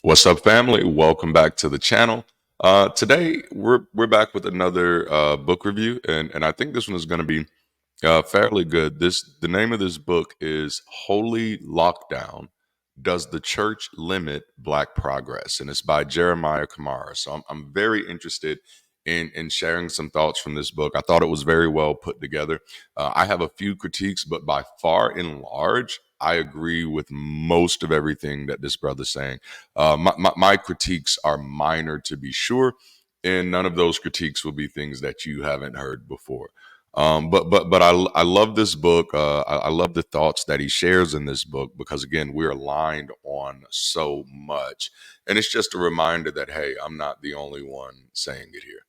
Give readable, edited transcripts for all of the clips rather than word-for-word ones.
What's up, family? Welcome back to the channel. Today we're back with another book review, and I think this one is going to be fairly good. The name of this book is Holy Lockdown: Does the Church Limit Black Progress? And it's by Jeremiah Kamar. So I'm very interested in sharing some thoughts from this book. I thought it was very well put together. I have a few critiques, but by far and large, I agree with most of everything that this brother's saying. My critiques are minor, to be sure, and none of those critiques will be things that you haven't heard before. But I love this book. I love the thoughts that he shares in this book because again we're aligned on so much, and it's just a reminder that hey, I'm not the only one saying it here.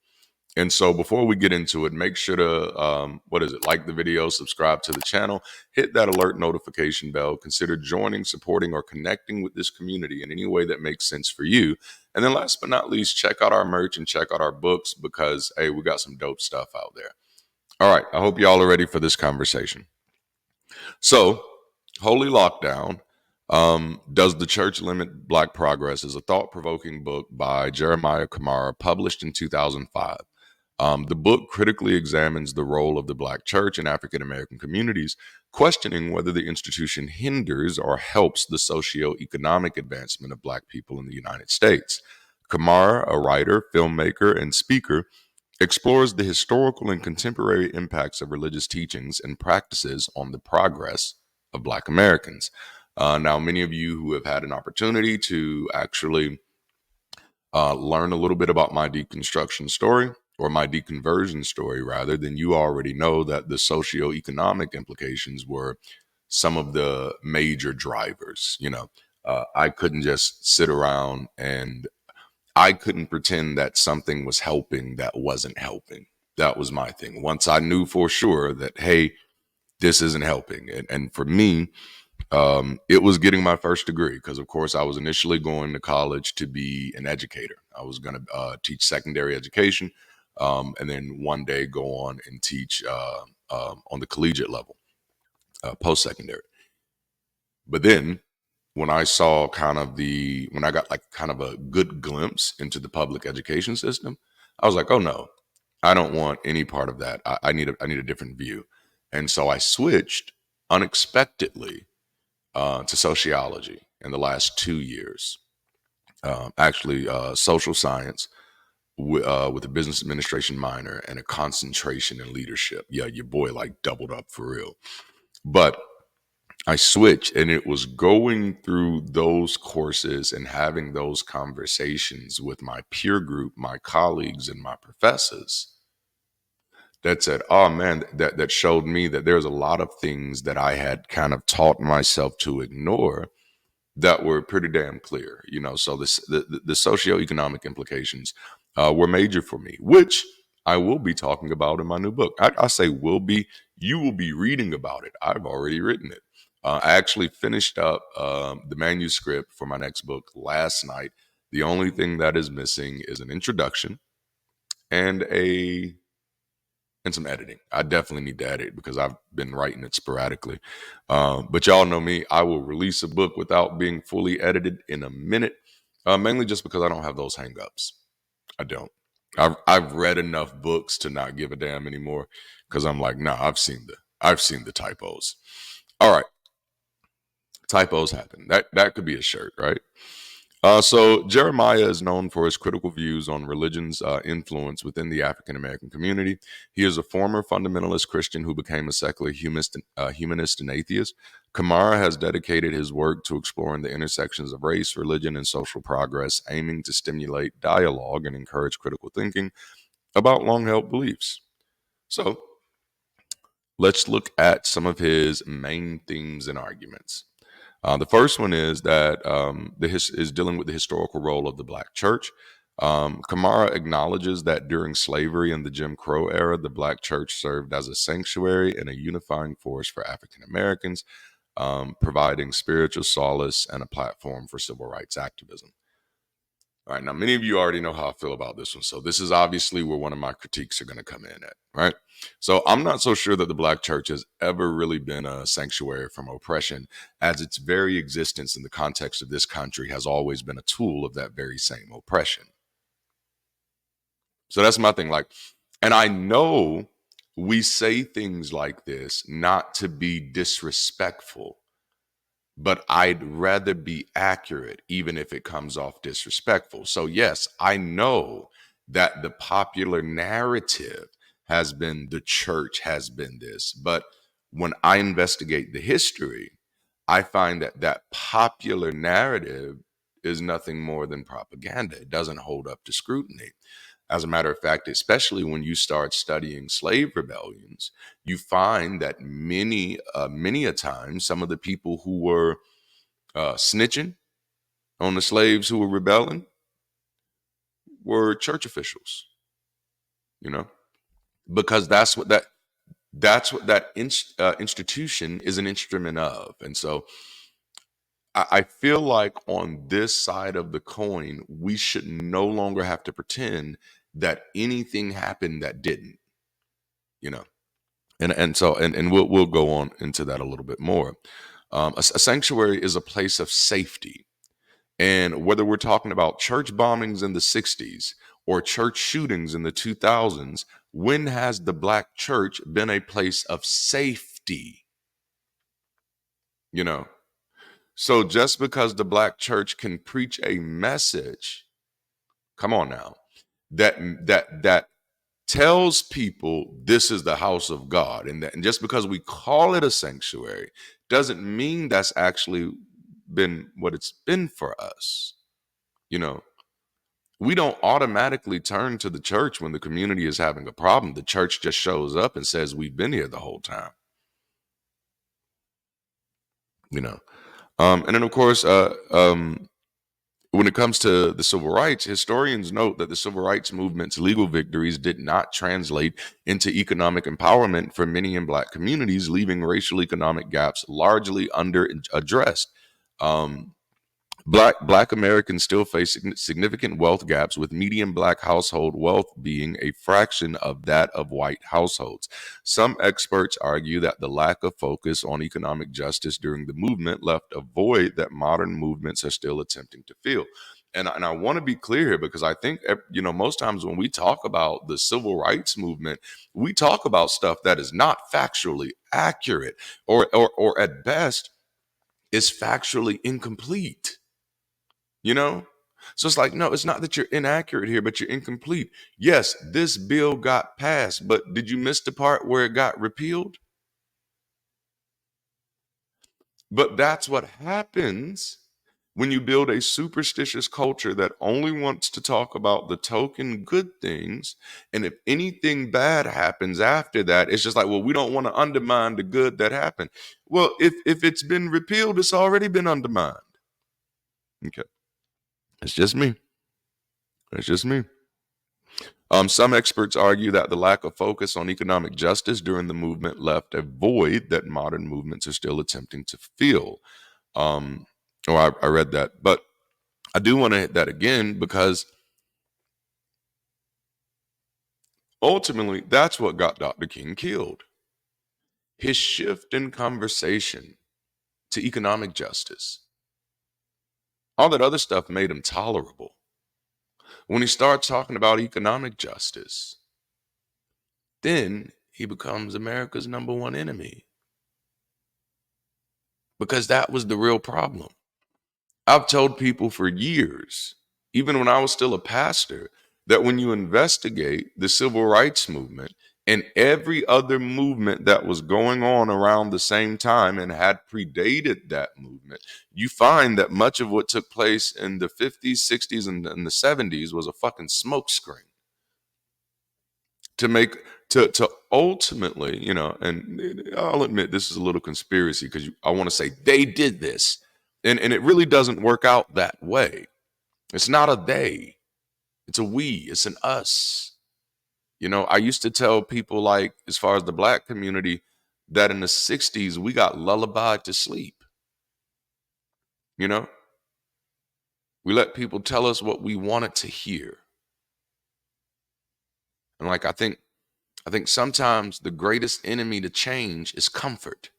And so before we get into it, make sure to like the video, subscribe to the channel, hit that alert notification bell, consider joining, supporting, or connecting with this community in any way that makes sense for you. And then last but not least, check out our merch and check out our books because hey, we got some dope stuff out there. All right, I hope y'all are ready for this conversation. So, Holy Lockdown, Does the Church Limit Black Progress is a thought provoking book by Jeremiah Kamar, published in 2005. The book critically examines the role of the Black church in African American communities, questioning whether the institution hinders or helps the socio-economic advancement of Black people in the United States. Kamar, a writer, filmmaker, and speaker, explores the historical and contemporary impacts of religious teachings and practices on the progress of Black Americans. Now, many of you who have had an opportunity to actually learn a little bit about my deconstruction story or my deconversion story, rather, then you already know that the socioeconomic implications were some of the major drivers. I couldn't just sit around and I couldn't pretend that something was helping that wasn't helping. That was my thing. Once I knew for sure that, hey, this isn't helping. And for me, it was getting my first degree because, of course, I was initially going to college to be an educator. I was going to teach secondary education and then one day go on and teach on the collegiate level, post secondary. But then when I saw when I got like kind of a good glimpse into the public education system, I was like, oh no, I don't want any part of that. I need a different view. And so I switched unexpectedly to sociology in the last 2 years. Actually, social science with a business administration minor and a concentration in leadership. Yeah, your boy like doubled up for real. But I switched, and it was going through those courses and having those conversations with my peer group, my colleagues, and my professors that said, "Oh man," that showed me that there's a lot of things that I had kind of taught myself to ignore that were pretty damn clear. So the socioeconomic implications were major for me, which I will be talking about in my new book. I say will be. You will be reading about it. I've already written it. I actually finished up the manuscript for my next book last night. The only thing that is missing is an introduction and a and some editing. I definitely need to edit because I've been writing it sporadically. But y'all know me. I will release a book without being fully edited in a minute, mainly just because I don't have those hangups. I don't. I've read enough books to not give a damn anymore because I'm like, nah, I've seen the typos. All right, typos happen. That could be a shirt, right? So Jeremiah is known for his critical views on religion's influence within the African American community. He is a former fundamentalist Christian who became a secular humanist and atheist. Kamara has dedicated his work to exploring the intersections of race, religion, and social progress, aiming to stimulate dialogue and encourage critical thinking about long-held beliefs. So let's look at some of his main themes and arguments. The first one is that is dealing with the historical role of the Black church. Kamara acknowledges that during slavery and the Jim Crow era, the Black church served as a sanctuary and a unifying force for African Americans, providing spiritual solace and a platform for civil rights activism. All right, now many of you already know how I feel about this one. So this is obviously where one of my critiques are going to come in at, right? So I'm not so sure that the black church has ever really been a sanctuary from oppression, as its very existence in the context of this country has always been a tool of that very same oppression. So that's my thing. Like, and I know we say things like this not to be disrespectful, but I'd rather be accurate, even if it comes off disrespectful. So, yes, I know that the popular narrative has been the church has been this, but when I investigate the history, I find that that popular narrative is nothing more than propaganda. It doesn't hold up to scrutiny. As a matter of fact, especially when you start studying slave rebellions, you find that many a time, some of the people who were snitching on the slaves who were rebelling were church officials, you know, because that's what that institution is an instrument of. And so I feel like on this side of the coin, we should no longer have to pretend that anything happened that didn't, you know. And we'll go on into that a little bit more. A sanctuary is a place of safety. And whether we're talking about church bombings in the 60s or church shootings in the 2000s, when has the black church been a place of safety? You know, so just because the black church can preach a message, come on now, that tells people this is the house of God, and just because we call it a sanctuary doesn't mean that's actually been what it's been for us. You know, we don't automatically turn to the church when the community is having a problem. The church just shows up and says we've been here the whole time. You know, and then of course, when it comes to the civil rights, historians note that the civil rights movement's legal victories did not translate into economic empowerment for many in black communities, leaving racial economic gaps largely under addressed. Um, Black Americans still face significant wealth gaps, with median black household wealth being a fraction of that of white households. Some experts argue that the lack of focus on economic justice during the movement left a void that modern movements are still attempting to fill. And I want to be clear here, because I think, you know, most times when we talk about the civil rights movement, we talk about stuff that is not factually accurate, or at best is factually incomplete. You know? So it's like, no, it's not that you're inaccurate here, but you're incomplete. Yes, this bill got passed, but did you miss the part where it got repealed? But that's what happens when you build a superstitious culture that only wants to talk about the token good things. And if anything bad happens after that, it's just like, well, we don't want to undermine the good that happened. Well, if it's been repealed, it's already been undermined. Okay. It's just me. It's just me. Some experts argue that the lack of focus on economic justice during the movement left a void that modern movements are still attempting to fill. Um, I read that, but I do want to hit that again, because ultimately that's what got Dr. King killed. His shift in conversation to economic justice. All that other stuff made him tolerable. When he starts talking about economic justice, then he becomes America's number one enemy, because that was the real problem. I've told people for years, even when I was still a pastor, that when you investigate the civil rights movement and every other movement that was going on around the same time and had predated that movement, you find that much of what took place in the 50s, 60s, and the 70s was a fucking smokescreen to make to ultimately, you know, and I'll admit this is a little conspiracy, because I want to say they did this, and it really doesn't work out that way. It's not a they, it's a we, it's an us. You know, I used to tell people, like, as far as the black community, that in the 60s we got lullabied to sleep, you know. We let people tell us what we wanted to hear. And like I think sometimes the greatest enemy to change is comfort.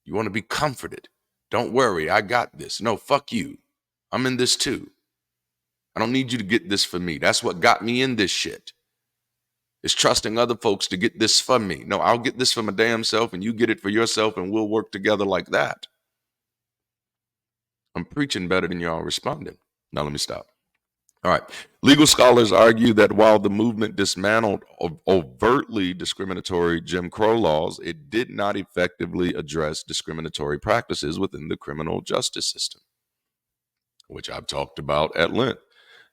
You want to be comforted. Don't worry, I got this. No, fuck you. I'm in this too. I don't need you to get this for me. That's what got me in this shit. Is trusting other folks to get this for me. No, I'll get this for my damn self and you get it for yourself and we'll work together like that. I'm preaching better than y'all responding. Now let me stop. All right. Legal scholars argue that while the movement dismantled overtly discriminatory Jim Crow laws, it did not effectively address discriminatory practices within the criminal justice system, which I've talked about at length.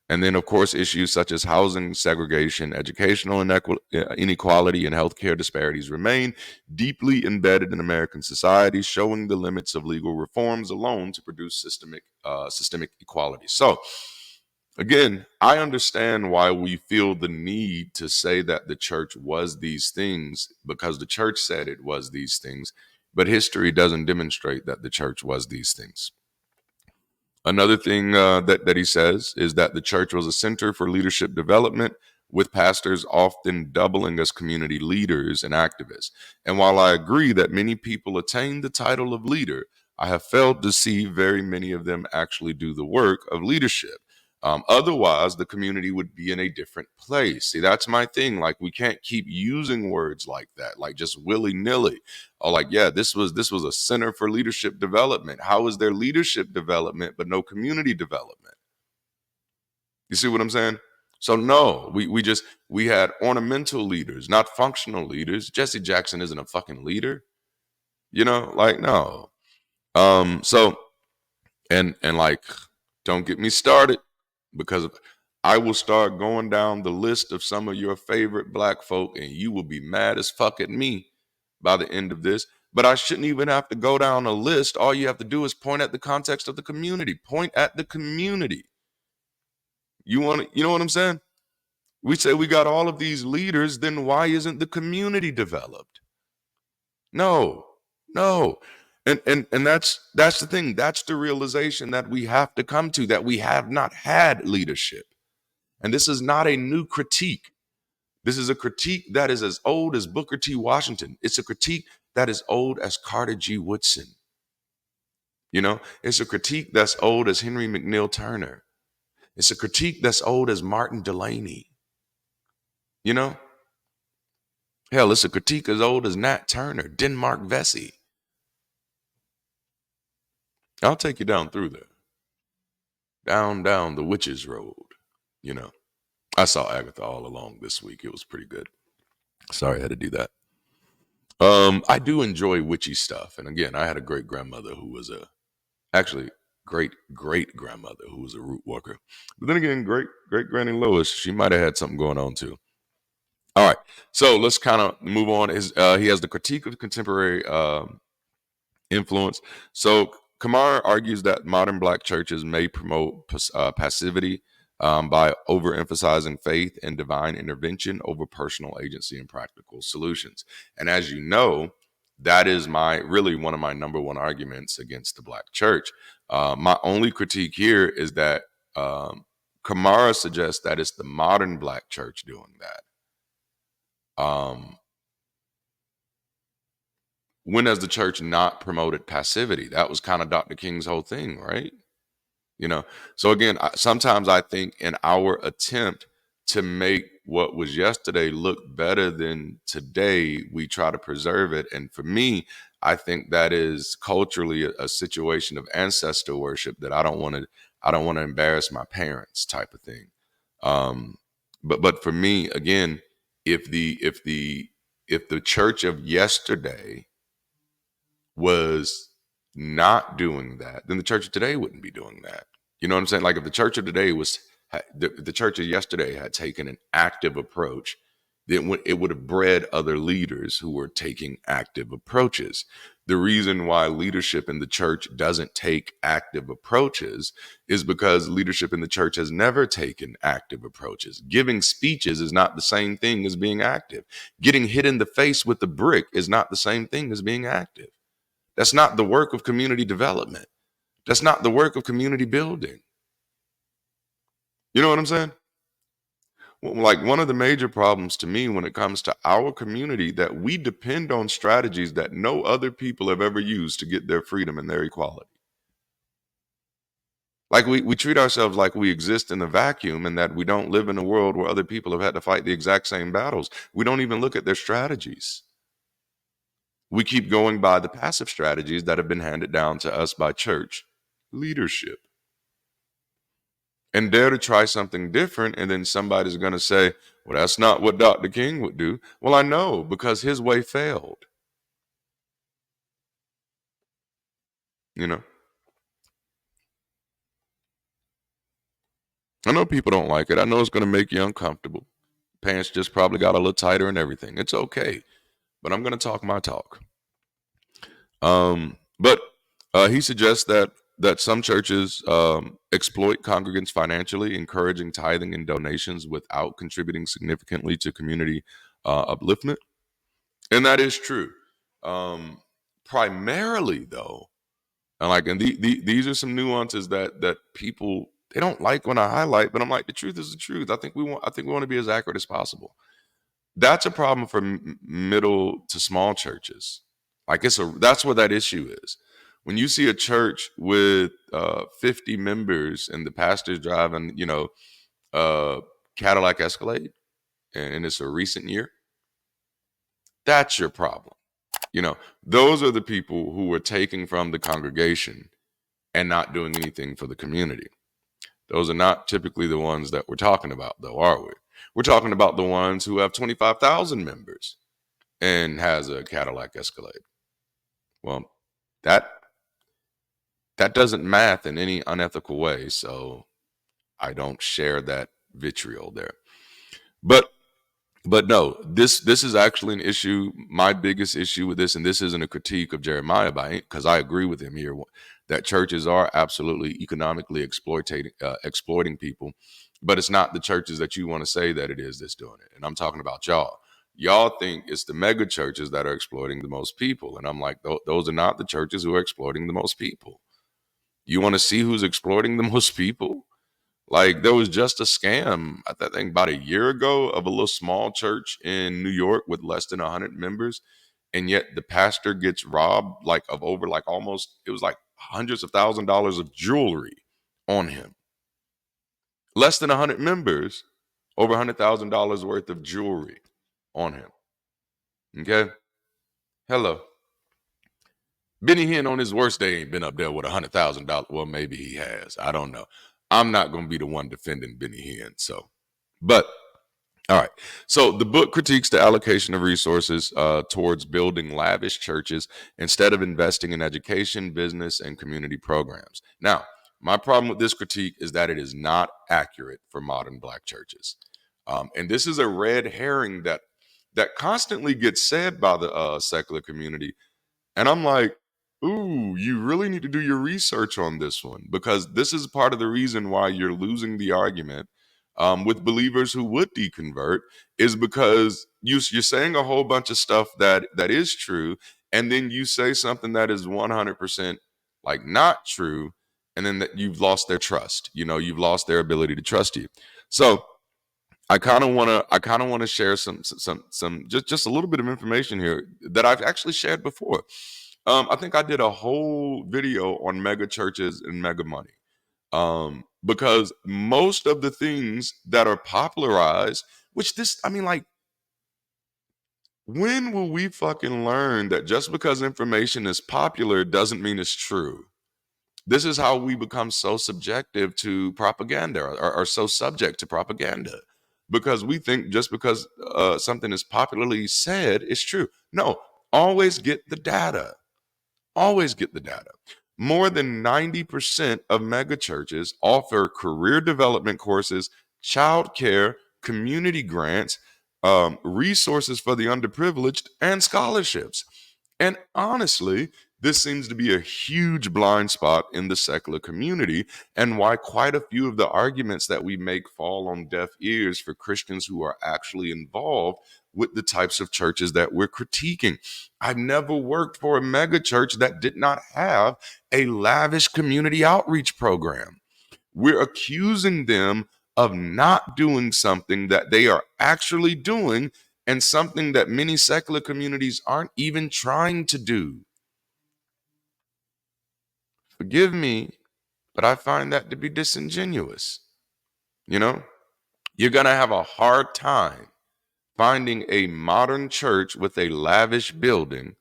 And then, of course, issues such as housing segregation, educational inequality, and healthcare disparities remain deeply embedded in American society, showing the limits of legal reforms alone to produce systemic equality. So, again, I understand why we feel the need to say that the church was these things because the church said it was these things, but history doesn't demonstrate that the church was these things. Another thing that he says is that the church was a center for leadership development, with pastors often doubling as community leaders and activists. And while I agree that many people attain the title of leader, I have failed to see very many of them actually do the work of leadership. Otherwise, the community would be in a different place. See, that's my thing. Like, we can't keep using words like that, like just willy nilly. Oh, like, yeah, this was a center for leadership development. How is there leadership development but no community development? You see what I'm saying? So no, we had ornamental leaders, not functional leaders. Jesse Jackson isn't a fucking leader, like no. So and like, don't get me started because I will start going down the list of some of your favorite black folk, and you will be mad as fuck at me by the end of this. But I shouldn't even have to go down a list. All you have to do is point at the context of the community. Point at the community. You know what I'm saying? We say we got all of these leaders, then why isn't the community developed? No, no. And that's the thing. That's the realization that we have to come to, that we have not had leadership. And this is not a new critique. This is a critique that is as old as Booker T. Washington. It's a critique that is old as Carter G. Woodson. It's a critique that's old as Henry McNeil Turner. It's a critique that's old as Martin Delaney. You know, hell, it's a critique as old as Nat Turner, Denmark Vesey. I'll take you down through there, down the witches road. You know, I saw Agatha all along this week. It was pretty good. Sorry I had to do that. I do enjoy witchy stuff, and again, I had a great grandmother who was actually great grandmother who was a root walker. But then again, great Granny Lois, she might have had something going on too. All right, so let's kind of move on. He has the critique of contemporary influence. So Kamar argues that modern black churches may promote passivity by overemphasizing faith and divine intervention over personal agency and practical solutions. And as you know, that is really one of my number one arguments against the black church. My only critique here is that Kamara suggests that it's the modern black church doing that. When has the church not promoted passivity? That was kind of Dr. King's whole thing, right? So again, sometimes I think in our attempt to make what was yesterday look better than today, we try to preserve it. And for me, I think that is culturally a situation of ancestor worship that I don't want to embarrass my parents type of thing. But for me, again, if the church of yesterday was not doing that, then the church of today wouldn't be doing that. You know what I'm saying? Like if the church of today the church of yesterday had taken an active approach, then it would have bred other leaders who were taking active approaches. The reason why leadership in the church doesn't take active approaches is because leadership in the church has never taken active approaches. Giving speeches is not the same thing as being active. Getting hit in the face with the brick is not the same thing as being active. That's not the work of community development. That's not the work of community building. You know what I'm saying? Like one of the major problems to me when it comes to our community that we depend on strategies that no other people have ever used to get their freedom and their equality. Like we treat ourselves like we exist in a vacuum and that we don't live in a world where other people have had to fight the exact same battles. We don't even look at their strategies. We keep going by the passive strategies that have been handed down to us by church leadership and dare to try something different. And then somebody's going to say, well, that's not what Dr. King would do. Well, I know because his way failed, you know. I know people don't like it. I know it's going to make you uncomfortable. Pants just probably got a little tighter and everything. It's okay. But I'm going to talk my talk. But he suggests that some churches exploit congregants financially, encouraging tithing and donations without contributing significantly to community upliftment, and that is true. Primarily, though, and these are some nuances that people they don't like when I highlight, but I'm like the truth is the truth. I think we want to be as accurate as possible. That's a problem for middle to small churches. Like that's where that issue is. When you see a church with 50 members and the pastor's driving, uh, Cadillac Escalade, and it's a recent year, that's your problem. Those are the people who are taking from the congregation and not doing anything for the community. Those are not typically the ones that we're talking about, though, are we? We're talking about the ones who have 25,000 members and has a Cadillac Escalade. Well, that that doesn't math in any unethical way, so I don't share that vitriol there. But no, this is actually an issue. My biggest issue with this, and this isn't a critique of Jeremiah because I agree with him here, that churches are absolutely economically exploiting people, but it's not the churches that you want to say that it is that's doing it. And I'm talking about y'all. Y'all think it's the mega churches that are exploiting the most people, and I'm like, those are not the churches who are exploiting the most people. You want to see who's exploiting the most people? Like there was just a scam, I think about a year ago of a little small church in New York with less than 100 members. And yet the pastor gets robbed like of over like almost, it was like hundreds of $1,000s of jewelry on him. Less than 100 members, over $100,000 worth of jewelry on him. Okay. Hello. Benny Hinn on his worst day ain't been up there with $100,000. Well, maybe he has. I don't know. I'm not going to be the one defending Benny Hinn. But all right. So the book critiques the allocation of resources towards building lavish churches instead of investing in education, business, and community programs. Now, my problem with this critique is that it is not accurate for modern Black churches. And this is a red herring that constantly gets said by the secular community. And I'm like, ooh, you really need to do your research on this one because this is part of the reason why you're losing the argument with believers who would deconvert is because you're saying a whole bunch of stuff that is true, and then you say something that is 100% like not true, and then that you've lost their trust. You've lost their ability to trust you. So I kind of want to share some just a little bit of information here that I've actually shared before. I think I did a whole video on mega churches and mega money. Because most of the things that are popularized, like, when will we fucking learn that just because information is popular doesn't mean it's true? This is how we become so subjective to propaganda or so subject to propaganda because we think just because something is popularly said, it's true. No, always get the data. Always get the data. More than 90% of megachurches offer career development courses, childcare, community grants, resources for the underprivileged, and scholarships. And honestly, This seems to be a huge blind spot in the secular community, and why quite a few of the arguments that we make fall on deaf ears for Christians who are actually involved with the types of churches that we're critiquing. I've never worked for a mega church that did not have a lavish community outreach program. We're accusing them of not doing something that they are actually doing, and something that many secular communities aren't even trying to do. Forgive me, but I find that to be disingenuous. You know, you're going to have a hard time finding a modern church with a lavish building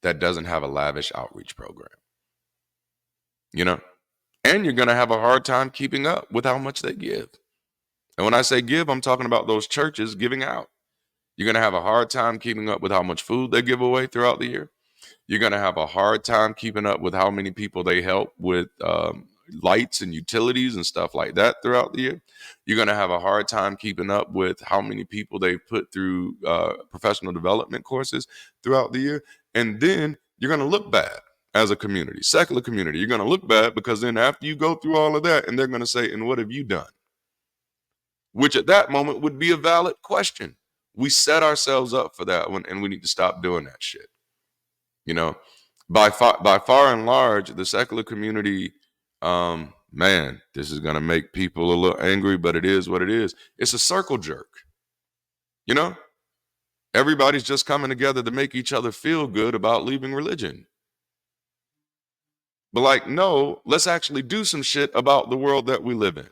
that doesn't have a lavish outreach program, you know, and you're going to have a hard time keeping up with how much they give. And when I say give, I'm talking about those churches giving out. You're going to have a hard time keeping up with how much food they give away throughout the year. You're going to have a hard time keeping up with how many people they help with lights and utilities and stuff like that throughout the year. You're going to have a hard time keeping up with how many people they put through professional development courses throughout the year. And then you're going to look bad as a community, secular community. You're going to look bad because then after you go through all of that, and they're going to say, and what have you done? Which at that moment would be a valid question. We set ourselves up for that one, and we need to stop doing that shit. You know, by far and large, the secular community, man, this is gonna make people a little angry, but it is what it is. It's a circle jerk. You know, everybody's just coming together to make each other feel good about leaving religion. But like, no, let's actually do some shit about the world that we live in.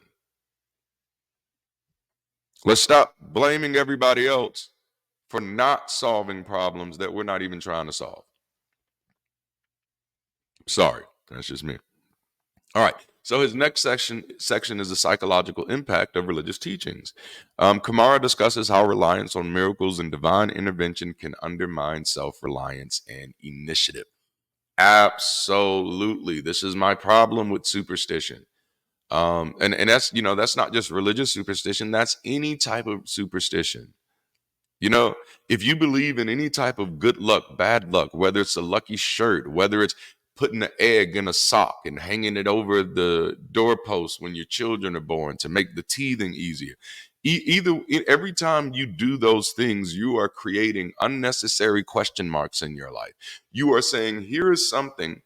Let's stop blaming everybody else for not solving problems that we're not even trying to solve. Sorry, that's just me. All right. So his next section is the psychological impact of religious teachings. Kamar discusses how reliance on miracles and divine intervention can undermine self-reliance and initiative. Absolutely. This is my problem with superstition. And that's, that's not just religious superstition. That's any type of superstition. You know, if you believe in any type of good luck, bad luck, whether it's a lucky shirt, whether it's putting an egg in a sock and hanging it over the doorpost when your children are born to make the teething easier. Every time you do those things, you are creating unnecessary question marks in your life. You are saying, here is something.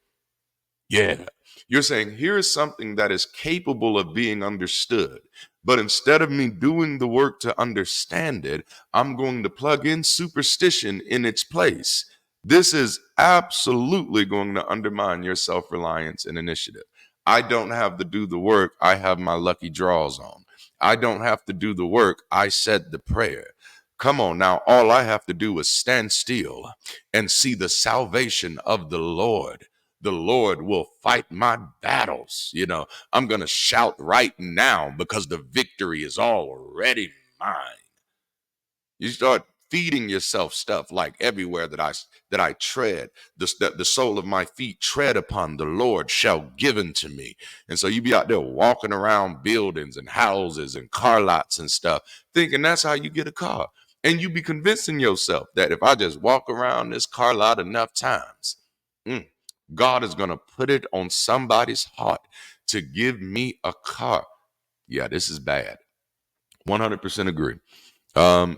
Yeah. You're saying, here is something that is capable of being understood. But instead of me doing the work to understand it, I'm going to plug in superstition in its place. This is absolutely going to undermine your self-reliance and initiative. I don't have to do the work. I have my lucky draws on. I don't have to do the work. I said the prayer. Come on now. All I have to do is stand still and see the salvation of the Lord. The Lord will fight my battles. I'm going to shout right now because the victory is already mine. You start feeding yourself stuff like everywhere that I tread, the sole of my feet tread upon, the Lord shall give unto me. And so you be out there walking around buildings and houses and car lots and stuff, thinking that's how you get a car. And you be convincing yourself that if I just walk around this car lot enough times, God is going to put it on somebody's heart to give me a car. Yeah, this is bad. 100% agree.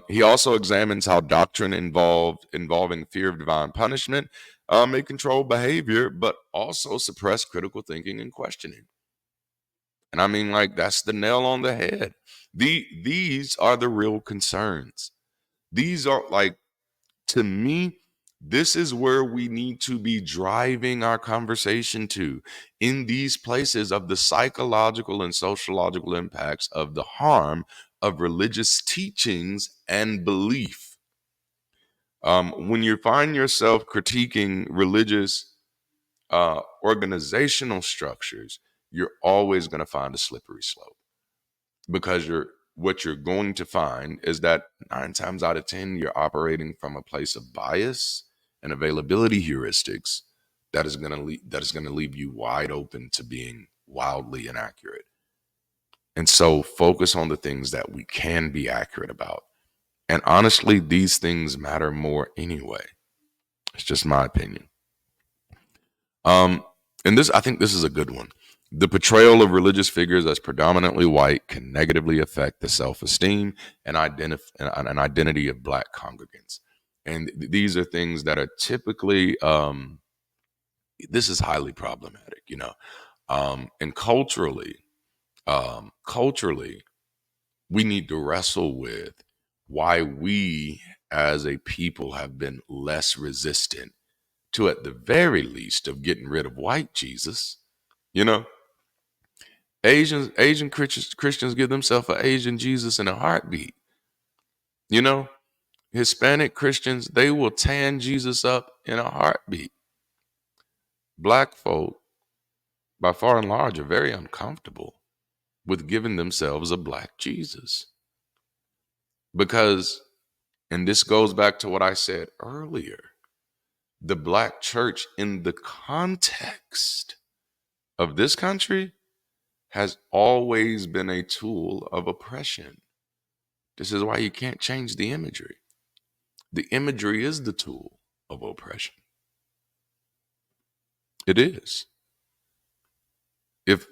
He also examines how doctrine involving fear of divine punishment may control behavior, but also suppress critical thinking and questioning. And I mean, like, that's the nail on the head. These are the real concerns. These are, like, to me, this is where we need to be driving our conversation to, in these places of the psychological and sociological impacts of the harm of religious teachings and belief. When you find yourself critiquing religious organizational structures, you're always going to find a slippery slope, because what you're going to find is that 9 times out of 10 you're operating from a place of bias and availability heuristics that is going to leave you wide open to being wildly inaccurate. And so focus on the things that we can be accurate about. And honestly, these things matter more anyway. It's just my opinion. Um, and I think this is a good one. The portrayal of religious figures as predominantly white can negatively affect the self-esteem and, and identity of Black congregants. And these are things that are typically, this is highly problematic, and culturally, we need to wrestle with why we as a people have been less resistant to, at the very least, of getting rid of white Jesus. You know, Asian Christians give themselves an Asian Jesus in a heartbeat. You know, Hispanic Christians, they will tan Jesus up in a heartbeat. Black folk, by far and large, are very uncomfortable with giving themselves a Black Jesus. Because, and this goes back to what I said earlier, the Black church in the context of this country has always been a tool of oppression. This is why you can't change the imagery. The imagery is the tool of oppression. It is. If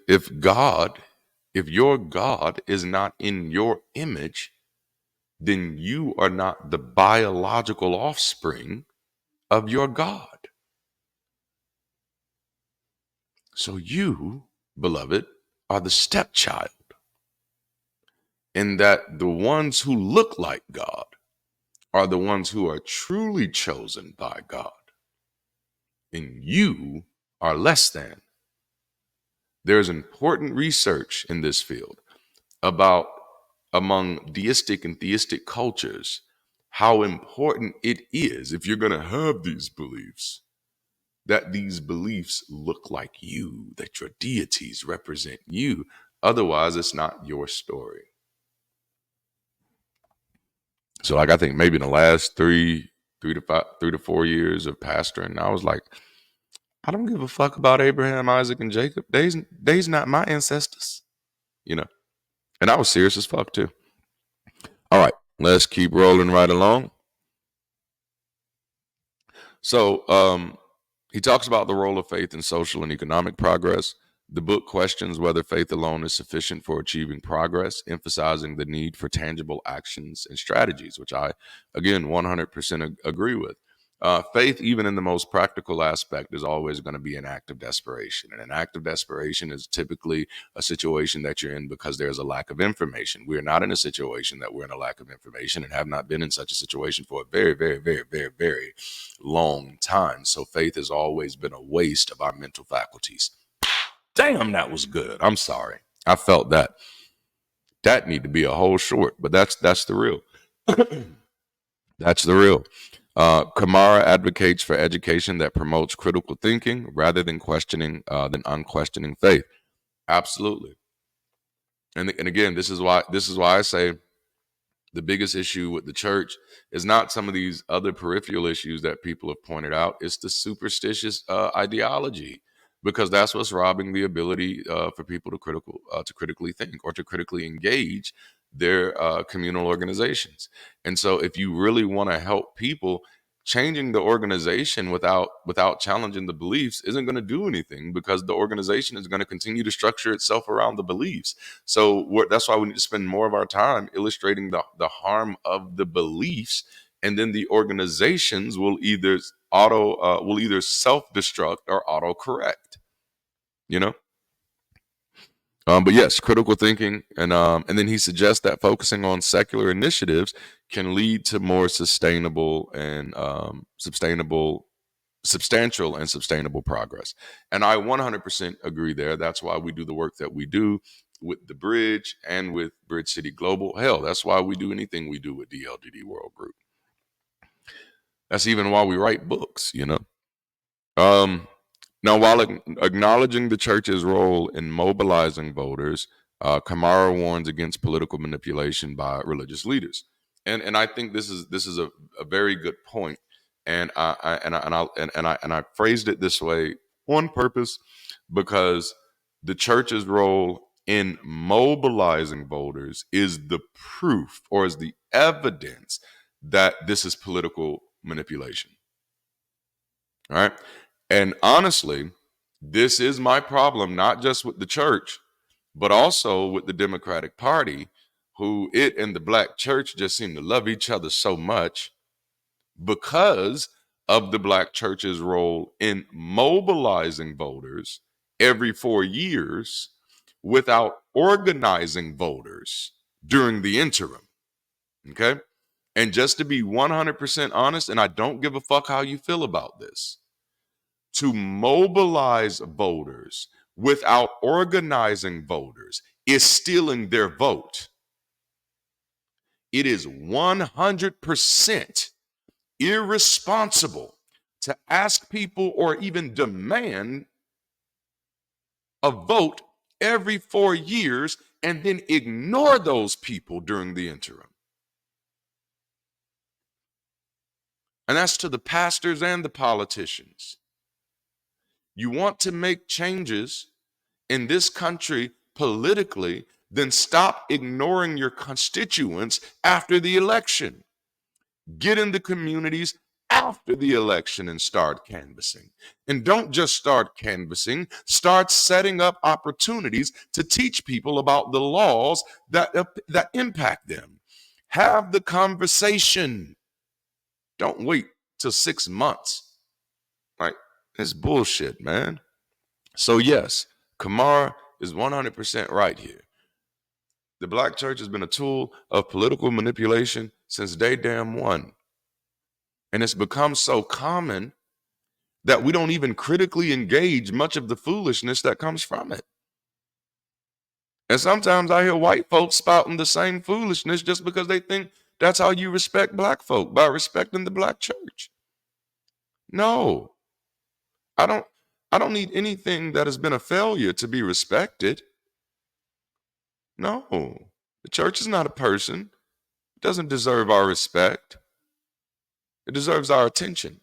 your God is not in your image, then you are not the biological offspring of your God. So you, beloved, are the stepchild, in that the ones who look like God are the ones who are truly chosen by God, and you are less than. There's important research in this field about, among deistic and theistic cultures, how important it is, if you're going to have these beliefs, that these beliefs look like you, that your deities represent you. Otherwise, it's not your story. So, like, I think maybe in the last 3 to 4 years of pastoring, I was like, I don't give a fuck about Abraham, Isaac, and Jacob. They's not my ancestors, you know. And I was serious as fuck too. All right, let's keep rolling right along. So, he talks about the role of faith in social and economic progress. The book questions whether faith alone is sufficient for achieving progress, emphasizing the need for tangible actions and strategies, which I, again, 100% agree with. Faith, even in the most practical aspect, is always going to be an act of desperation. And an act of desperation is typically a situation that you're in because there's a lack of information. We're not in a situation that we're in a lack of information, and have not been in such a situation for a very, very, very, very, very long time. So faith has always been a waste of our mental faculties. Damn, that was good. I'm sorry. I felt that. That need to be a whole short, but that's the real. That's the real. Kamar advocates for education that promotes critical thinking rather than unquestioning faith. Absolutely. And again, this is why I say the biggest issue with the church is not some of these other peripheral issues that people have pointed out. It's the superstitious ideology, because that's what's robbing the ability for people to critically think or to critically engage their communal organizations. And so, if you really want to help people, changing the organization without challenging the beliefs isn't going to do anything, because the organization is going to continue to structure itself around the beliefs. So that's why we need to spend more of our time illustrating the harm of the beliefs, and then the organizations will either self-destruct or auto-correct. You know. But yes, critical thinking, and then he suggests that focusing on secular initiatives can lead to more sustainable and substantial and sustainable progress. And I 100% agree there. That's why we do the work that we do with the Bridge and with Bridge City Global. Hell, that's why we do anything we do with DLGD World Group. That's even why we write books, you know. Now, while acknowledging the church's role in mobilizing voters, Kamara warns against political manipulation by religious leaders, and I think this is a very good point. And I phrased it this way on purpose, because the church's role in mobilizing voters is the proof, or is the evidence, that this is political manipulation. All right. And honestly, This is my problem, not just with the church, but also with the Democratic Party, who it and the black church just seem to love each other so much because of the black church's role in mobilizing voters every 4 years without organizing voters during the interim. Okay. And just to be 100% honest, and I don't give a fuck how you feel about this, to mobilize voters without organizing voters is stealing their vote. It is 100% irresponsible to ask people or even demand a vote every 4 years and then ignore those people during the interim. And that's to the pastors and the politicians. You want to make changes in this country politically, then stop ignoring your constituents after the election. Get in the communities after the election and start canvassing. And don't just start canvassing, start setting up opportunities to teach people about the laws that impact them. Have the conversation. Don't wait till 6 months. Like, it's bullshit, man. So yes, Kamar is 100% right here. The black church has been a tool of political manipulation since day damn one. And it's become so common that we don't even critically engage much of the foolishness that comes from it. And sometimes I hear white folks spouting the same foolishness just because they think that's how you respect black folk, by respecting the black church. No, I don't need anything that has been a failure to be respected. No, the church is not a person. It doesn't deserve our respect. It deserves our attention.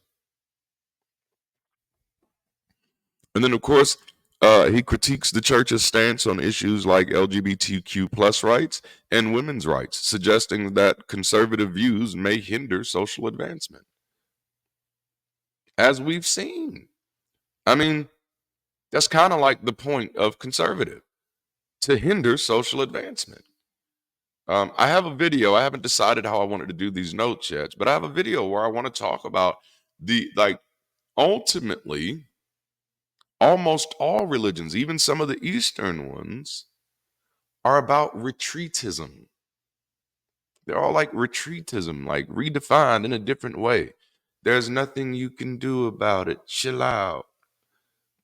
And then, of course, he critiques the church's stance on issues like LGBTQ plus rights and women's rights, suggesting that conservative views may hinder social advancement. As we've seen. I mean, that's kind of like the point of conservative, to hinder social advancement. I have a video. I haven't decided how I wanted to do these notes yet, but I have a video where I want to talk about ultimately, almost all religions, even some of the Eastern ones, are about retreatism. They're all like retreatism, like redefined in a different way. There's nothing you can do about it. Chill out.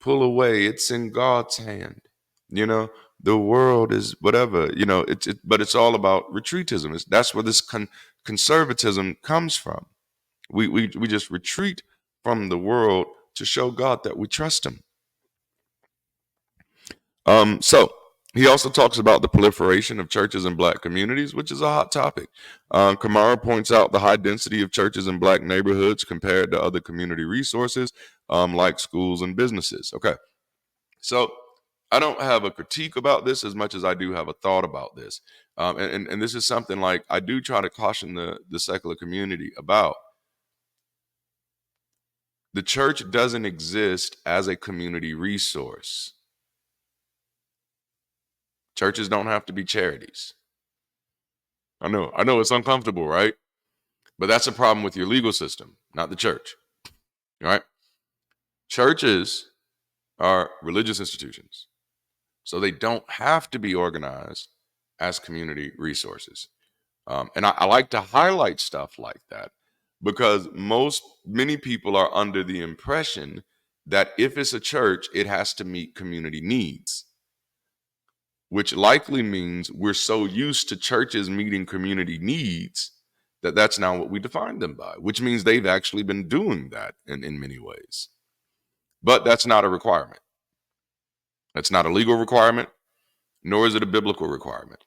Pull away. It's in God's hand. You know, the world is whatever, but it's all about retreatism. That's where this conservatism comes from. We just retreat from the world to show God that we trust him. So he also talks about the proliferation of churches in black communities, which is a hot topic. Kamar points out the high density of churches in black neighborhoods compared to other community resources, like schools and businesses. Okay, so I don't have a critique about this as much as I do have a thought about this. And this is something like I do try to caution the secular community about. The church doesn't exist as a community resource. Churches don't have to be charities. I know it's uncomfortable, right? But that's a problem with your legal system, not the church. All right? Churches are religious institutions, so they don't have to be organized as community resources. And I like to highlight stuff like that because many people are under the impression that if it's a church, it has to meet community needs, which likely means we're so used to churches meeting community needs that that's now what we define them by, which means they've actually been doing that in many ways. But that's not a requirement. That's not a legal requirement, nor is it a biblical requirement.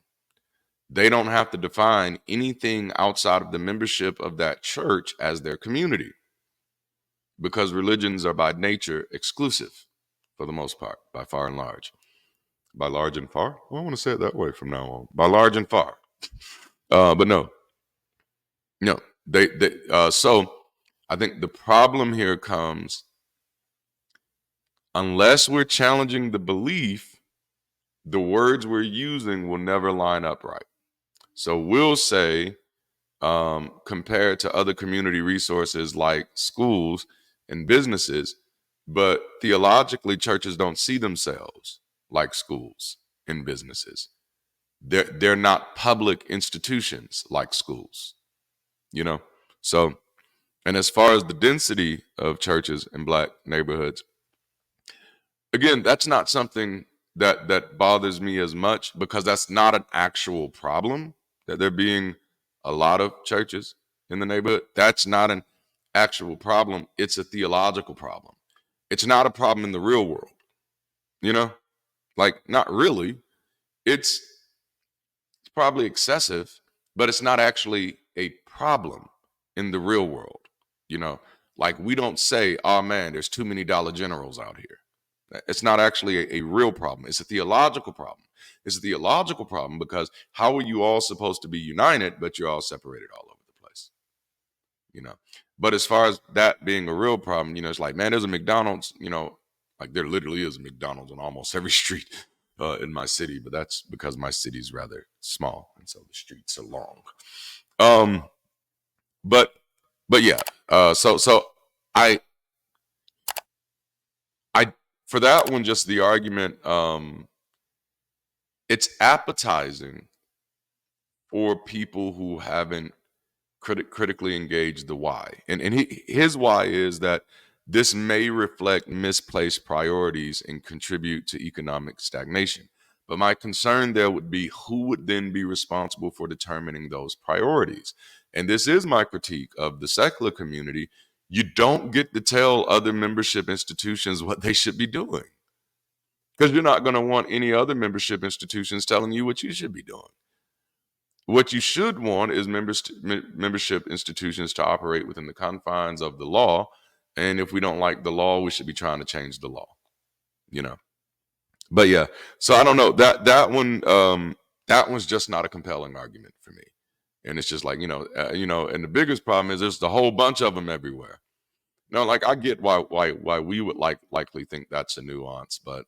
They don't have to define anything outside of the membership of that church as their community, because religions are by nature exclusive for the most part, by far and large. By large and far? Well, I want to say it that way from now on. By large and far. But no. So I think the problem here comes Unless we're challenging the belief, the words we're using will never line up right. So we'll say, compared to other community resources like schools and businesses, but theologically, churches don't see themselves like schools and businesses. They're not public institutions like schools, you know? So, and as far as the density of churches in Black neighborhoods, again, that's not something that bothers me as much, because that's not an actual problem that there being a lot of churches in the neighborhood. That's not an actual problem. It's a theological problem. It's not a problem in the real world, you know? Like, not really. It's probably excessive, but it's not actually a problem in the real world, you know? Like, we don't say, oh man, there's too many Dollar Generals out here. It's not actually a real problem. It's a theological problem. It's a theological problem because how are you all supposed to be united, but you're all separated all over the place, you know? But as far as that being a real problem, you know, it's like, man, there's a McDonald's, you know, like there literally is a McDonald's on almost every street in my city, but that's because my city is rather small and so the streets are long. Um, but yeah, so I I for that one, just the argument, it's appetizing for people who haven't critically engaged the why. And his why is that this may reflect misplaced priorities and contribute to economic stagnation. But my concern there would be, who would then be responsible for determining those priorities? And this is my critique of the secular community. You don't get to tell other membership institutions what they should be doing, because you're not going to want any other membership institutions telling you what you should be doing. What you should want is membership institutions to operate within the confines of the law. And if we don't like the law, we should be trying to change the law, you know. But yeah, so I don't know, that one's just not a compelling argument for me. And it's just like, and the biggest problem is there's a whole bunch of them everywhere. No, like, I get why we would likely think that's a nuance, but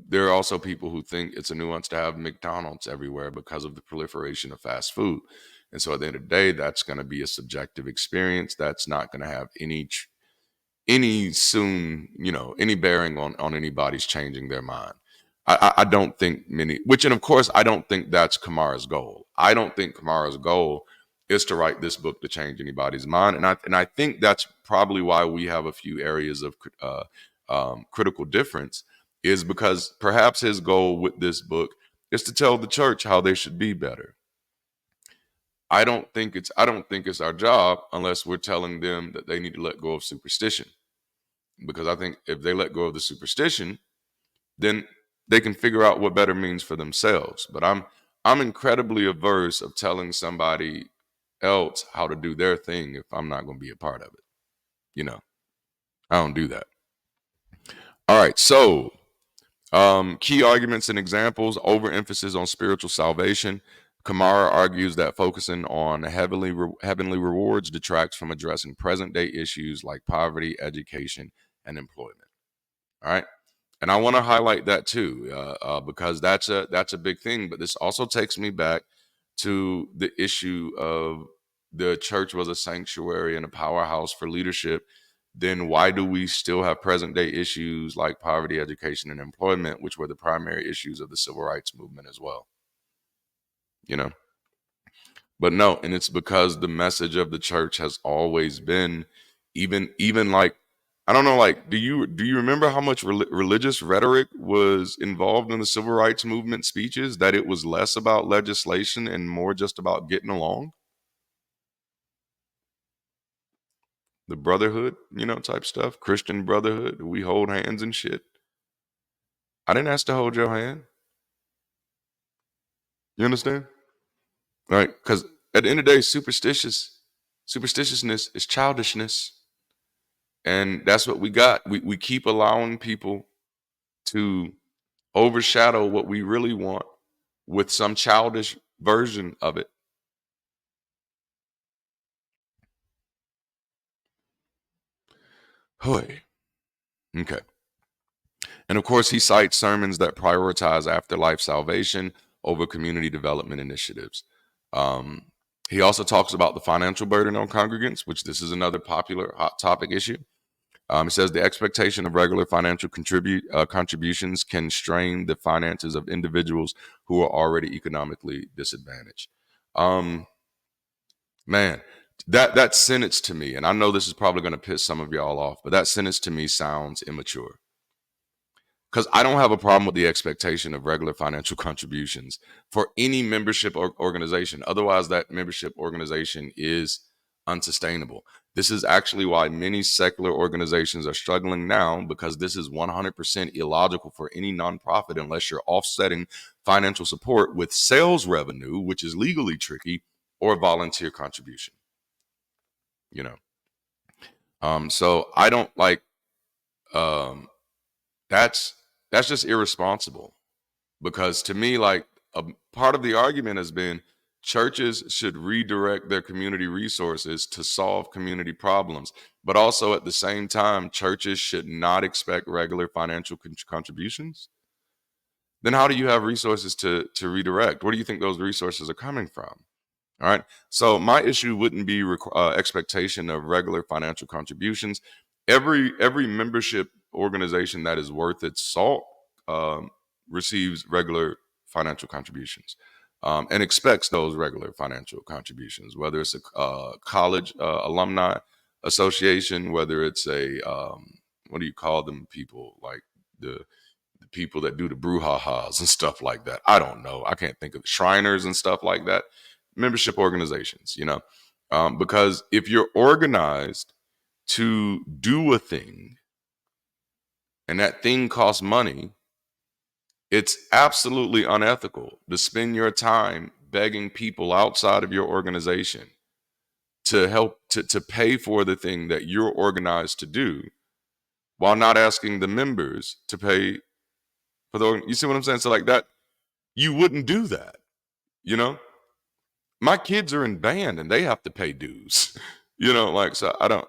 there are also people who think it's a nuance to have McDonald's everywhere because of the proliferation of fast food. And so at the end of the day, that's going to be a subjective experience. That's not going to have any bearing on anybody's changing their mind. I don't think many, and of course, I don't think that's Kamar's goal. I don't think Kamar's goal is to write this book to change anybody's mind. And I think that's probably why we have a few areas of critical difference, is because perhaps his goal with this book is to tell the church how they should be better. I don't think it's our job unless we're telling them that they need to let go of superstition. Because I think if they let go of the superstition, then they can figure out what better means for themselves. But I'm incredibly averse of telling somebody else how to do their thing if I'm not going to be a part of it. You know, I don't do that. All right, so key arguments and examples: overemphasis on spiritual salvation. Kamar argues that focusing on heavenly rewards detracts from addressing present day issues like poverty, education, and employment. All right, and I want to highlight that too, because that's a big thing. But this also takes me back to the issue of the church was a sanctuary and a powerhouse for leadership. Then why do we still have present day issues like poverty, education, and employment, which were the primary issues of the civil rights movement as well? You know, but no, and it's because the message of the church has always been, even like, I don't know, like, do you remember how much religious rhetoric was involved in the civil rights movement speeches? That it was less about legislation and more just about getting along, the brotherhood, type stuff, Christian brotherhood. We hold hands and shit. I didn't ask to hold your hand. You understand? Right? Because at the end of the day, superstitiousness is childishness. And that's what we got. We keep allowing people to overshadow what we really want with some childish version of it. Hoy. Okay. And of course, he cites sermons that prioritize afterlife salvation over community development initiatives. Um, he also talks about the financial burden on congregants, which this is another popular hot topic issue. He says the expectation of regular financial contributions can strain the finances of individuals who are already economically disadvantaged. Um, Man, that sentence to me, and I know this is probably going to piss some of y'all off, but that sentence to me sounds immature. Because I don't have a problem with the expectation of regular financial contributions for any membership organization. Otherwise, that membership organization is unsustainable. This is actually why many secular organizations are struggling now, because this is 100% illogical for any nonprofit unless you're offsetting financial support with sales revenue, which is legally tricky, or volunteer contribution. You know, so I don't like um, that's just irresponsible. Because to me, like, a part of the argument has been churches should redirect their community resources to solve community problems, but also at the same time, churches should not expect regular financial contributions. Then how do you have resources to redirect? Where do you think those resources are coming from? All right. So my issue wouldn't be expectation of regular financial contributions. Every membership organization that is worth its salt um, receives regular financial contributions, and expects those regular financial contributions. Whether it's a college alumni association, whether it's a what do you call them people, like the people that do the brouhahas and stuff like that. I don't know. I can't think of Shriners and stuff like that. Membership organizations, because if you're organized to do a thing and that thing costs money, it's absolutely unethical to spend your time begging people outside of your organization to help to pay for the thing that you're organized to do, while not asking the members to pay for you see what I'm saying? So like that, you wouldn't do that, you know? My kids are in band and they have to pay dues. Like, so I don't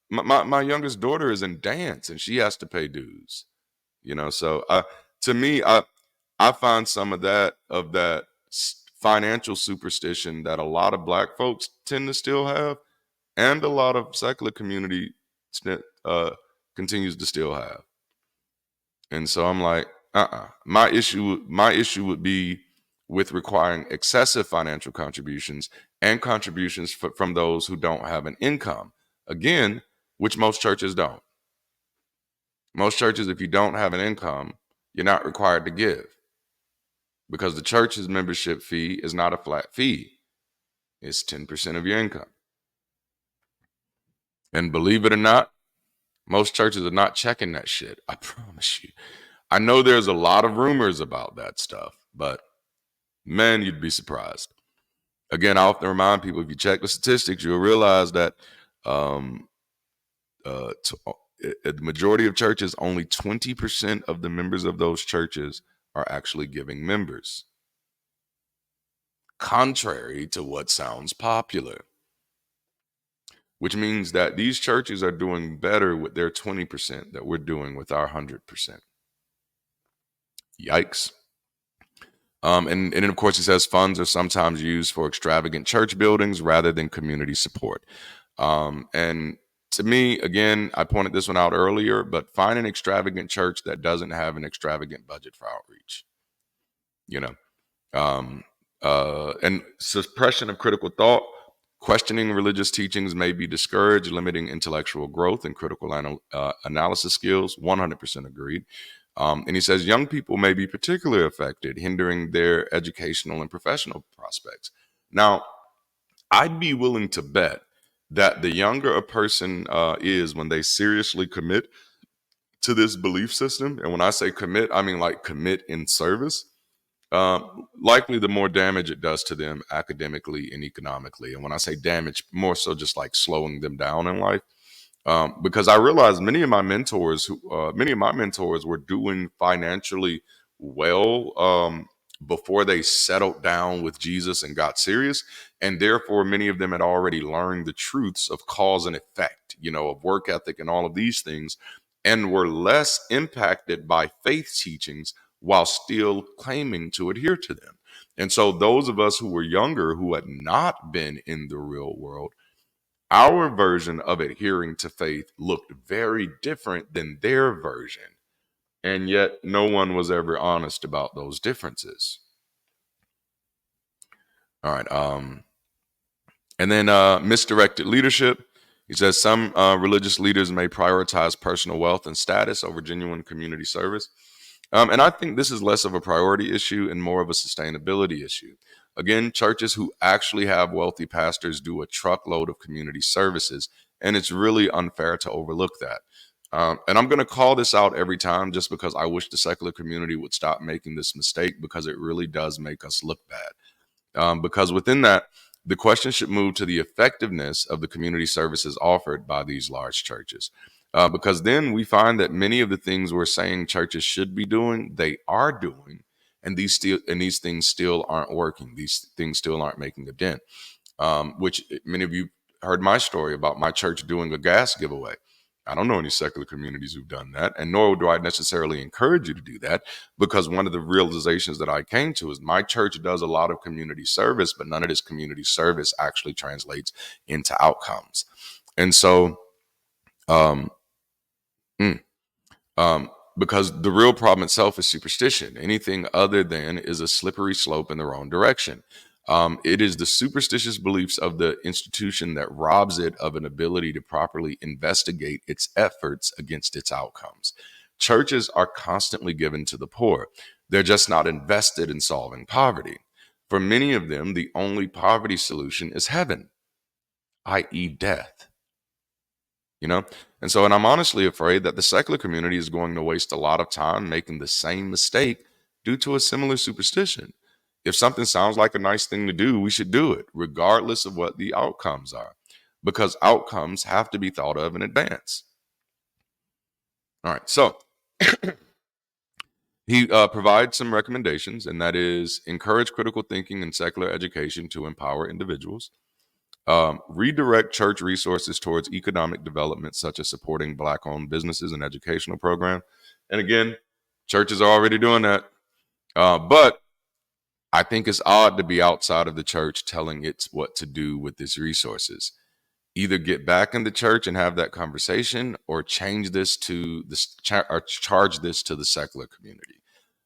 my youngest daughter is in dance and she has to pay dues. So to me, I find some of that financial superstition that a lot of black folks tend to still have, and a lot of secular community uh, continues to still have. And so I'm like, My issue would be with requiring excessive financial contributions and contributions from those who don't have an income. Again, which most churches don't. Most churches, if you don't have an income, you're not required to give, because the church's membership fee is not a flat fee. It's 10% of your income. And believe it or not, most churches are not checking that shit. I promise you. I know there's a lot of rumors about that stuff, but man, you'd be surprised. Again, I often remind people, if you check the statistics, you'll realize that um, the majority of churches, only 20% of the members of those churches are actually giving members, contrary to what sounds popular, which means that these churches are doing better with their 20% that we're doing with our 100%. Yikes. And then, of course, it says funds are sometimes used for extravagant church buildings rather than community support. And to me, again, I pointed this one out earlier, but find an extravagant church that doesn't have an extravagant budget for outreach. You know, and suppression of critical thought. Questioning religious teachings may be discouraged, limiting intellectual growth and critical analysis skills. 100% agreed. And he says young people may be particularly affected, hindering their educational and professional prospects. Now, I'd be willing to bet that the younger a person is when they seriously commit to this belief system, and when I say commit, I mean like commit in service, likely the more damage it does to them academically and economically. And when I say damage, more so just like slowing them down in life. Because I realized many of my mentors were doing financially well before they settled down with Jesus and got serious. And therefore, many of them had already learned the truths of cause and effect, of work ethic and all of these things. and were less impacted by faith teachings while still claiming to adhere to them. And so, those of us who were younger, who had not been in the real world, our version of adhering to faith looked very different than their version. And yet, no one was ever honest about those differences. All right. And then misdirected leadership. He says some religious leaders may prioritize personal wealth and status over genuine community service. And I think this is less of a priority issue and more of a sustainability issue. Again, churches who actually have wealthy pastors do a truckload of community services, and it's really unfair to overlook that. And I'm going to call this out every time just because I wish the secular community would stop making this mistake, because it really does make us look bad. Because within that, the question should move to the effectiveness of the community services offered by these large churches. Because then we find that many of the things we're saying churches should be doing, they are doing, and these things still aren't working. These things still aren't making a dent. Which many of you heard my story about my church doing a gas giveaway. I don't know any secular communities who've done that, and nor do I necessarily encourage you to do that, because one of the realizations that I came to is my church does a lot of community service, but none of this community service actually translates into outcomes. And so, um, mm, because the real problem itself is superstition. Anything other than is a slippery slope in the wrong direction. It is the superstitious beliefs of the institution that robs it of an ability to properly investigate its efforts against its outcomes. Churches are constantly given to the poor. They're just not invested in solving poverty. For many of them, the only poverty solution is heaven, i.e., death. And I'm honestly afraid that the secular community is going to waste a lot of time making the same mistake due to a similar superstition. If something sounds like a nice thing to do, we should do it, regardless of what the outcomes are, because outcomes have to be thought of in advance. All right, so he provides some recommendations, and that is encourage critical thinking and secular education to empower individuals. Redirect church resources towards economic development, such as supporting Black-owned businesses and educational programs. And again, churches are already doing that. But I think it's odd to be outside of the church telling it what to do with its resources. Either get back in the church and have that conversation, or change this to or charge this to the secular community.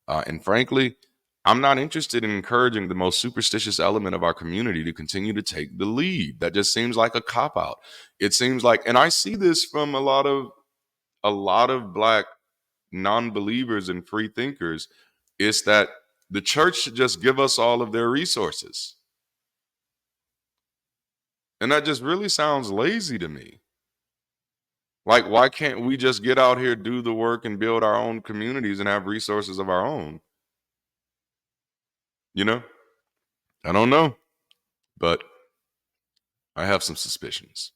And frankly, I'm not interested in encouraging the most superstitious element of our community to continue to take the lead. That just seems like a cop out. It seems like, and I see this from a lot of Black non-believers and free thinkers, is that the church should just give us all of their resources. And that just really sounds lazy to me. Like, why can't we just get out here, do the work, and build our own communities and have resources of our own? You know? I don't know, but I have some suspicions.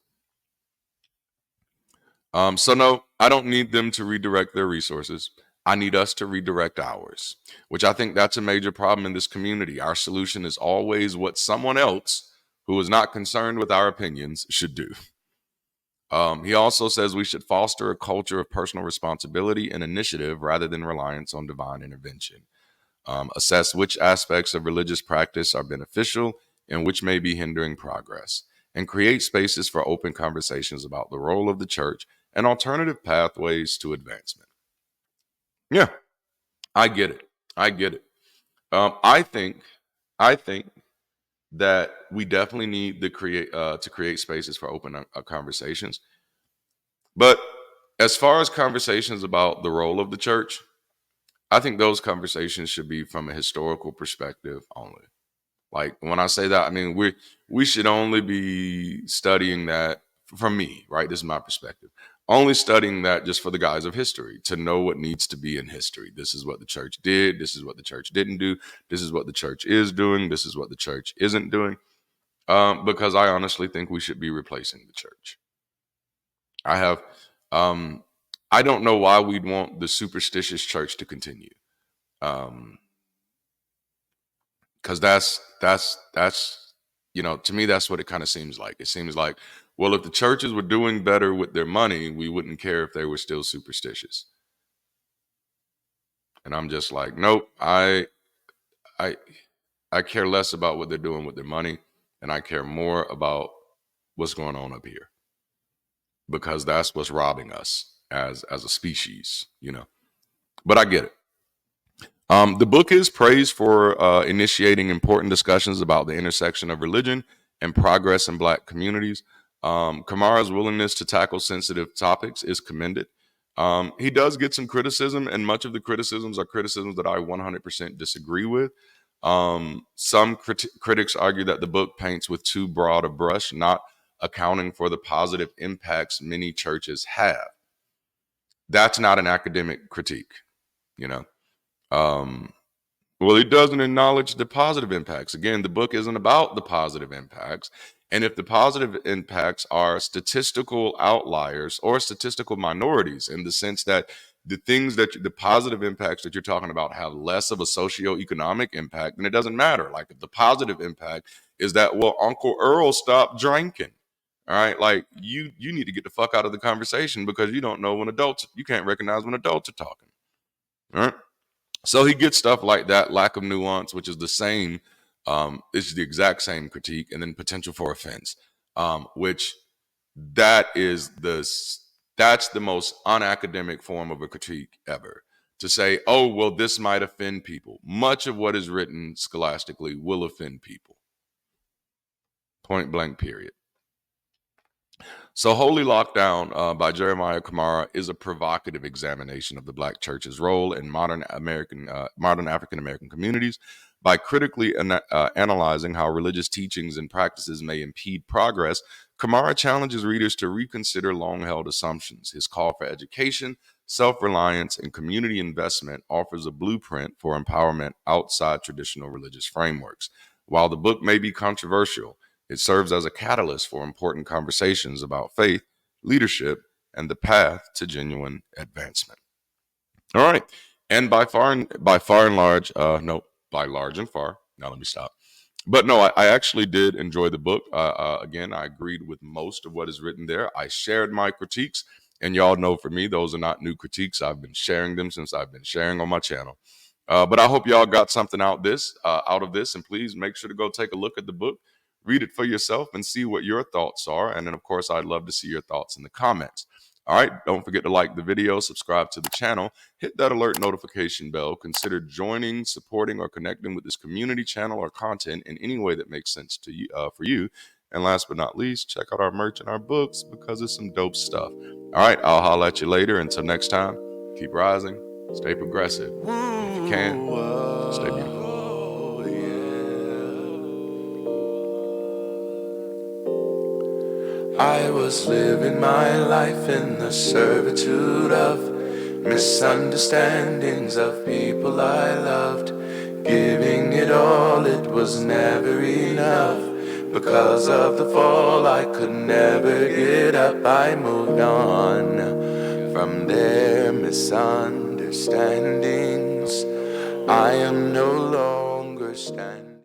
So no, I don't need them to redirect their resources. I need us to redirect ours, which I think that's a major problem in this community. Our solution is always what someone else who is not concerned with our opinions should do. He also says we should foster a culture of personal responsibility and initiative rather than reliance on divine intervention. Assess which aspects of religious practice are beneficial and which may be hindering progress, and create spaces for open conversations about the role of the church and alternative pathways to advancement. Yeah, I get it. I get it. I think that we definitely need to create spaces for open conversations. But as far as conversations about the role of the church, I think those conversations should be from a historical perspective only. Like, when I say that, I mean we should only be studying that, from me, right? This is my perspective. Only studying that just for the guise of history, to know what needs to be in history. This is what the church did. This is what the church didn't do. This is what the church is doing. This is what the church isn't doing. Because I honestly think we should be replacing the church. I have, I don't know why we'd want the superstitious church to continue. Because that's to me, that's what it kind of seems like. It seems like Well, if the churches were doing better with their money, we wouldn't care if they were still superstitious. And I'm just like, nope, I I care less about what they're doing with their money, and I care more about what's going on up here, because that's what's robbing us as a species. But I get it. The book is praised for initiating important discussions about the intersection of religion and progress in Black communities. Kamar's willingness to tackle sensitive topics is commended. He does get some criticism, and much of the criticisms are criticisms that I 100% disagree with. Some critics argue that the book paints with too broad a brush, not accounting for the positive impacts many churches have. That's not an academic critique, you know. Um, well, he doesn't acknowledge the positive impacts. Again, the book isn't about the positive impacts. And if the positive impacts are statistical outliers or statistical minorities, in the sense that the positive impacts that you're talking about have less of a socioeconomic impact, then it doesn't matter. Like, if the positive impact is that, well, Uncle Earl stopped drinking. All right. Like, you need to get the fuck out of the conversation, because you don't know you can't recognize when adults are talking. All right. So he gets stuff like that, lack of nuance, which is the same, it's the exact same critique, and then potential for offense, which that is that's the most unacademic form of a critique ever. To say, oh, well, this might offend people. Much of what is written scholastically will offend people. Point blank, period. So, Holy Lockdown by Jeremiah Kamar is a provocative examination of the Black church's role in modern African American communities. By critically analyzing how religious teachings and practices may impede progress, Kamara challenges readers to reconsider long-held assumptions. His call for education, self-reliance, and community investment offers a blueprint for empowerment outside traditional religious frameworks. While the book may be controversial, it serves as a catalyst for important conversations about faith, leadership, and the path to genuine advancement. All right. And by far and large, no, by large and far. Now let me stop. But no, I actually did enjoy the book. Again, I agreed with most of what is written there. I shared my critiques, and y'all know, for me, those are not new critiques. I've been sharing them since I've been sharing on my channel. But I hope y'all got something out of this, and please make sure to go take a look at the book, read it for yourself, and see what your thoughts are. And then, of course, I'd love to see your thoughts in the comments. All right, don't forget to like the video, subscribe to the channel, hit that alert notification bell. Consider joining, supporting, or connecting with this community channel or content in any way that makes sense to you, for you. And last but not least, check out our merch and our books, because it's some dope stuff. All right, I'll holler at you later. Until next time, keep rising, stay progressive. And if you can, stay beautiful. I was living my life in the servitude of misunderstandings of people I loved. Giving it all, it was never enough. Because of the fall, I could never get up. I moved on from their misunderstandings. I am no longer standing.